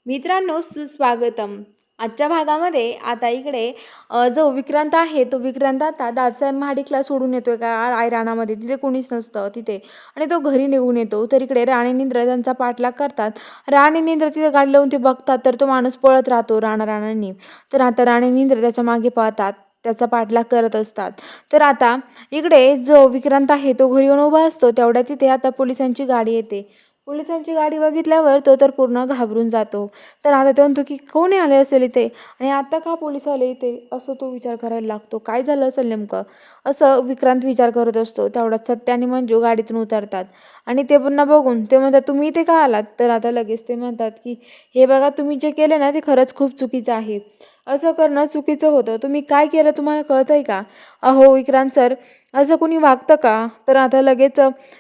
मित्रांनो सुस्वागतम. आजच्या भागामध्ये आता इकडे जो विक्रांत आहे तो विक्रांत आता दादासाहेब महाडिकला सोडून येतोय का रानामध्ये. तिथे कोणीच नसतं तिथे आणि तो घरी निघून येतो. तर इकडे राणी निंद्र त्यांचा पाठलाग करतात. राणी निंद्र तिथे गाडी लावून ते बघतात तर तो माणूस पळत राहतो राणांनी. तर आता राणी निंद्र त्याच्या मागे पळतात, त्याचा पाठलाग करत असतात. तर आता इकडे जो विक्रांत आहे तो घरी येऊन उभा असतो. तेवढ्या तिथे आता पोलिसांची गाडी येते. पोलिसांची गाडी बघितल्यावर तो तर पूर्ण घाबरून जातो. तर आता तो म्हणतो की कोण आले असेल इथे आणि आता का पोलीस आले इथे, असं तो विचार करायला लागतो. काय झालं असेल नेमकं, असं विक्रांत विचार करत असतो. तेवढ्यात सत्या आणि मंजू गाडीतून उतरतात आणि ते पुन्हा बघून ते म्हणतात तुम्ही इथे का आलात. तर आता लगेच ते म्हणतात की हे बघा तुम्ही जे केलं ना ते खरंच खूप चुकीचं आहे. असं करणं चुकीचं होतं. तुम्ही काय केलं तुम्हाला कळतंय का. अहो विक्रांत सर, असं कोणी वागतं का. तर आता लगेच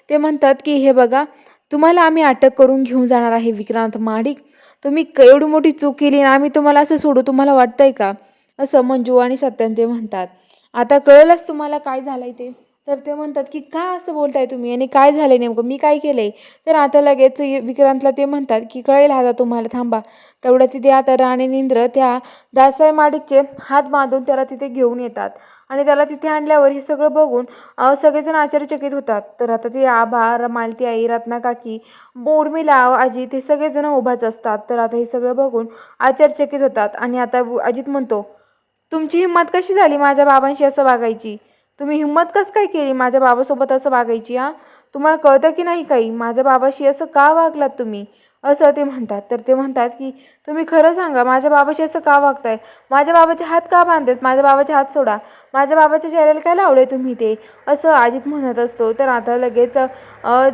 ते म्हणतात की हे बघा तुम्हाला आम्ही अटक करून घेऊन जाणार आहे विक्रांत महाडिक. तुम्ही एवढी मोठी चूक केली आणि आम्ही तुम्हाला असं सोडू, तुम्हाला वाटतंय का. असं मंजू आणि सत्यन ते म्हणतात. आता कळलंच तुम्हाला काय झालंय ते. तर ते म्हणतात की का असं बोलताय तुम्ही आणि काय झालंय नेमकं, मी काय केलंय. तर आता लगेच विक्रांतला ते म्हणतात की कळेल आता तुम्हाला, थांबा. तेवढं तिथे आता राणी निंद्र त्या दादासाहेब महाडिकचे हात बांधून त्याला तिथे घेऊन येतात आणि त्याला तिथे आणल्यावर हे सगळं बघून सगळेजण आश्चर्यचकित होतात. तर आता ते आभा, मालती आई, रत्ना काकी, उर्मिला आजी ते सगळेजण उभाच असतात. तर आता हे सगळं बघून आश्चर्यचकित होतात आणि आता अजित म्हणतो तुमची हिंमत कशी झाली माझ्या बाबांशी असं वागायची. तुम्ही हिंमत कसं काय केली माझ्या बाबासोबत असं वागायची. तुम्हाला कळतं की नाही काही, माझ्या बाबाशी असं का वागलात तुम्ही, असं ते म्हणतात. तर ते म्हणतात की तुम्ही खरं सांगा माझ्या बाबाशी असं का वागताय, माझ्या बाबाचे हात का बांधतात, माझ्या बाबाचे हात सोडा, माझ्या बाबाच्या चेहऱ्याला काय लावलंय तुम्ही ते, असं अजित म्हणत असतो. तर आता लगेच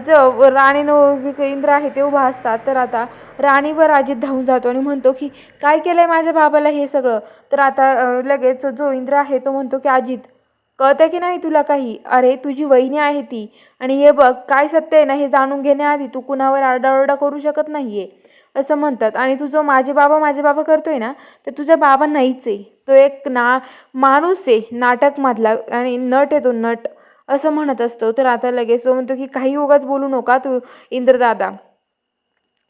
जो राणी इंद्र आहे ते उभा असतात. तर आता राणीवर अजित धावून जातो आणि म्हणतो की काय केलंय माझ्या बाबाला हे सगळं. तर आता लगेच जो इंद्र आहे तो म्हणतो की अजित कळतं की नाही तुला काही, अरे तुझी वहिनी आहे ती आणि हे बघ काय सत्य आहे ना हे जाणून घेण्याआधी तू कुणावर आरडाओरडा करू शकत नाहीये, असं म्हणतात. आणि तू जो माझे बाबा करतोय ना तर तुझा बाबा नाहीच आहे, तो एक माणूस आहे नाटकमधला आणि नट आहे तो नट, असं म्हणत असतो. तर आता लगेच तो म्हणतो की काही उगाच बोलू नका तू इंद्रदादा.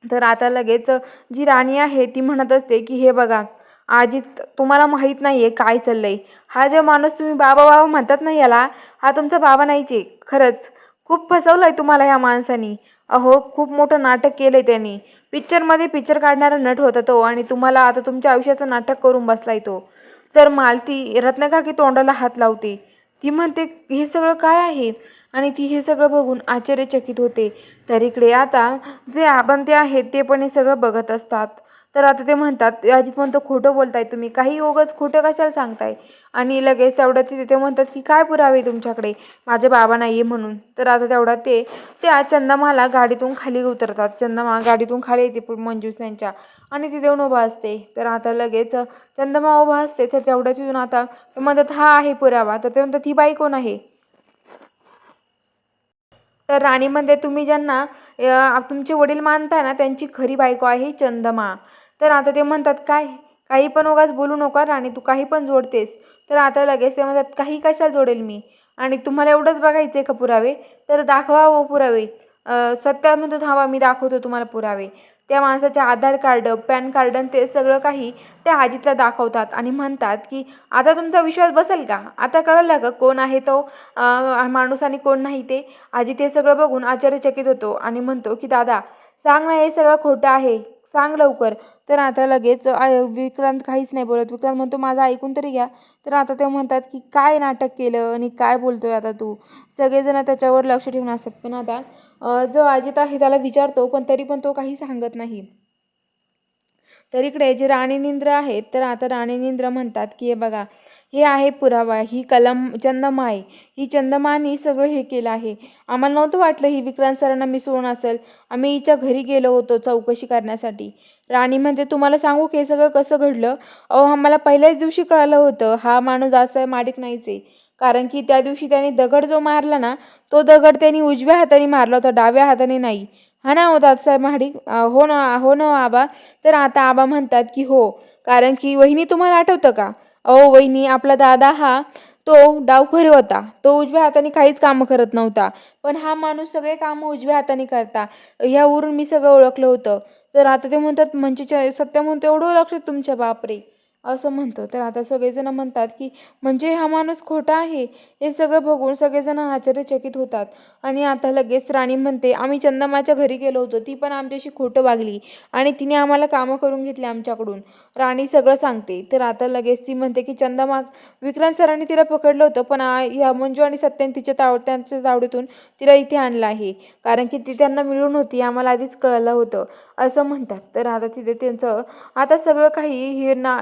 तर आता लगेच जी राणी आहे ती म्हणत असते की हे बघा अजित तुम्हाला माहीत नाहीये काय चाललंय, हा जो माणूस तुम्ही बाबा बाबा म्हणतात ना याला, हा तुमचा बाबा नाहीचे. खरंच खूप फसवलंय तुम्हाला ह्या माणसानी. अहो खूप मोठं नाटक केलंय त्यांनी, पिक्चरमध्ये पिक्चर काढणारा नट होता तो आणि तुम्हाला आता तुमच्या आयुष्याचं नाटक करून बसलाय तो. तर मालती रत्नकाकी तोंडाला हात लावते. ती म्हणते हे सगळं काय आहे आणि ती हे सगळं बघून आश्चर्यचकित होते. तर इकडे आता जे आबंते आहेत ते पण हे सगळं बघत असतात. तर आता ते म्हणतात अजित म्हणतो खोटं बोलताय तुम्ही, काही उगाच खोटं कशाला सांगताय. आणि लगेच तेवढ्यात ते म्हणतात की काय पुरावे तुमच्याकडे माझे बाबा नाही आहे म्हणून. तर आता तेवढ्यात त्या चंद्रमाला गाडीतून खाली उतरतात. चंद्रमा गाडीतून खाली येते मंजूस त्यांच्या आणि ती देऊन उभा असते. तर आता लगेच चंद्रमा उभा असते. तर तेवढ्याच तिथून आता ते म्हणतात हा आहे पुरावा. तर ते म्हणतात ही बाई कोण आहे. तर राणी म्हणते तुम्ही ज्यांना तुमचे वडील मानताय ना त्यांची खरी बायको आहे चंद्रमा. तर आता ते म्हणतात काय काही पण उगाच बोलू नका राणी, तू काही पण जोडतेस. तर आता लगेच ते म्हणतात काही कशाला जोडेल मी आणि तुम्हाला एवढंच बघायचं आहे का पुरावे, तर दाखवा हो पुरावे. सत्या म्हणतो थांबा मी दाखवतो तुम्हाला पुरावे. त्या माणसाचे आधार कार्ड, पॅन कार्ड आणि ते सगळं काही त्या अजितला दाखवतात आणि म्हणतात की आता तुमचा विश्वास बसेल का, आता कळलं का कोण आहे तो माणूस आणि कोण नाही ते. अजित हे सगळं बघून आश्चर्यचकित होतो आणि म्हणतो की दादा सांग ना हे सगळं खोटं आहे, सांग लवकर. तर आता लगेच विक्रांत काहीच नाही बोलत. विक्रांत म्हणतो माझं ऐकून तरी घ्या. तर आता ते म्हणतात की काय नाटक केलं आणि काय बोलतोय आता तू. सगळेजण त्याच्यावर लक्ष ठेवून असतात. पण आता जो अजित आहे त्याला विचारतो पण तरी पण तो काही सांगत नाही. तर इकडे जे राणी निंद्र आहेत तर आता राणी निंद्र म्हणतात की हे बघा हे आहे पुरावा, ही कलम चंद्रमा आहे, ही चंद्रमानी सगळं हे केलं आहे. आम्हाला नव्हतं वाटलं ही विक्रांत सरांना मिसळून असेल, आम्ही हिच्या घरी गेलो होतो चौकशी करण्यासाठी. राणी म्हणजे तुम्हाला सांगू की हे सगळं कसं घडलं. अहो आम्हाला पहिल्याच दिवशी कळालं होतं हा माणूस दादासाहेब महाडिक नाहीच आहे. कारण की त्या दिवशी त्यांनी दगड जो मारला ना तो दगड त्यांनी उजव्या हाताने मारला होता, डाव्या हाताने नाही. हा ना हो दादासाहेब महाडिक. हो ना हो ना आबा. तर आता आबा म्हणतात की हो, कारण की वहिनी तुम्हाला आठवतं का. अहो वहिनी आपला दादा हा तो डावखोर होता, तो उजव्या हाताने काहीच कामं करत नव्हता. पण हा माणूस सगळे कामं उजव्या हाताने करता, ह्यावरून मी सगळं ओळखलं होतं. तर आता ते म्हणतात म्हणजे सत्य म्हणतो एवढं लक्ष तुमच्या बापरे असं म्हणतो. तर आता सगळेजण म्हणतात की म्हणजे हा माणूस खोटा आहे. हे सगळं बघून सगळेजण आश्चर्यचकित होतात. आणि आता लगेच राणी म्हणते आम्ही चंदमाच्या घरी गेलो होतो, ती पण आमच्याशी खोटं वागली आणि तिने आम्हाला कामं करून घेतली आमच्याकडून. राणी सगळं सांगते. तर आता लगेच ती म्हणते की चंदमा विक्रांत सरांनी तिला पकडलं होतं, पण ह्या मंजू आणि सत्याने त्यांच्या तावडीतून तिला इथे आणलं आहे, कारण की ती त्यांना मिळून होती आम्हाला आधीच कळलं होतं असं म्हणतात. तर आता तिथे त्यांचं आता सगळं काही हे ना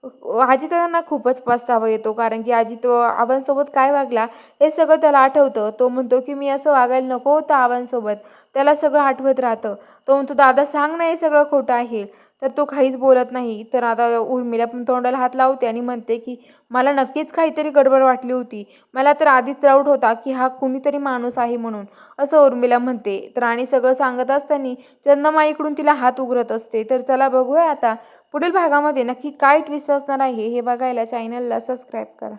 अजित त्यांना खूपच पस्तावा येतो, कारण की अजित आबांसोबत काय वागला हे सगळं त्याला आठवतं. तो म्हणतो की मी असं वागायला नको होतं आबांसोबत. त्याला सगळं आठवत राहतं. तो म्हणतो दादा सांग ना हे सगळं खोटं आहे. तर तो काहीच बोलत नाही. तर आता उर्मिला पण तोंडाला हात लावते आणि म्हणते की मला नक्कीच काहीतरी गडबड वाटली होती. मला तर आधीच डाऊट होता की हा कुणीतरी माणूस आहे म्हणून, असं उर्मिला म्हणते. तर आणि सगळं सांगत असताना चंदमा इकडून तिला हात उघडत असते. तर चला बघूया आता पुढील भागामध्ये नक्की काय ट्विस्ट असणार आहे हे बघायला चॅनलला सबस्क्राईब करा.